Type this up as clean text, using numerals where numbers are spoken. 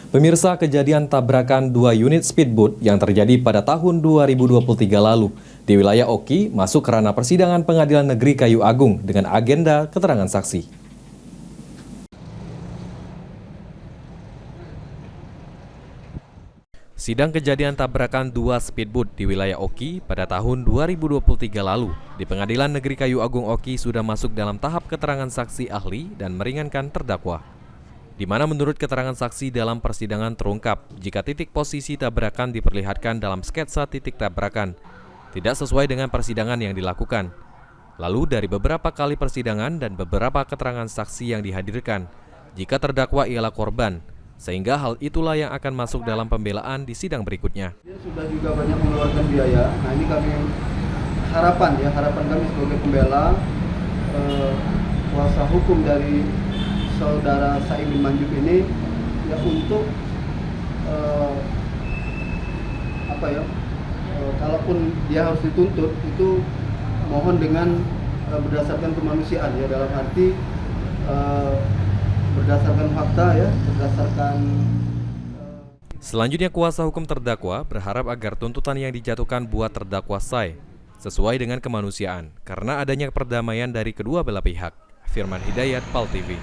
Pemirsa, kejadian tabrakan dua unit speedboat yang terjadi pada tahun 2023 lalu di wilayah Oki masuk ke ranah persidangan Pengadilan Negeri Kayu Agung dengan agenda keterangan saksi. Sidang kejadian tabrakan dua speedboat di wilayah Oki pada tahun 2023 lalu di Pengadilan Negeri Kayu Agung Oki sudah masuk dalam tahap keterangan saksi ahli dan meringankan terdakwa, di mana menurut keterangan saksi dalam persidangan terungkap jika titik posisi tabrakan diperlihatkan dalam sketsa titik tabrakan tidak sesuai dengan persidangan yang dilakukan. Lalu dari beberapa kali persidangan dan beberapa keterangan saksi yang dihadirkan, jika terdakwa ialah korban, sehingga hal itulah yang akan masuk dalam pembelaan di sidang berikutnya. Dia sudah juga banyak mengeluarkan biaya. Nah, ini kami harapan kami sebagai pembela, kuasa hukum dari saudara Saimin Manjuk ini ya untuk kalaupun dia harus dituntut itu mohon dengan berdasarkan kemanusiaan ya, dalam arti berdasarkan fakta ya, berdasarkan Selanjutnya, kuasa hukum terdakwa berharap agar tuntutan yang dijatuhkan buat terdakwa Sai sesuai dengan kemanusiaan karena adanya perdamaian dari kedua belah pihak. Firman Hidayat, PAL TV.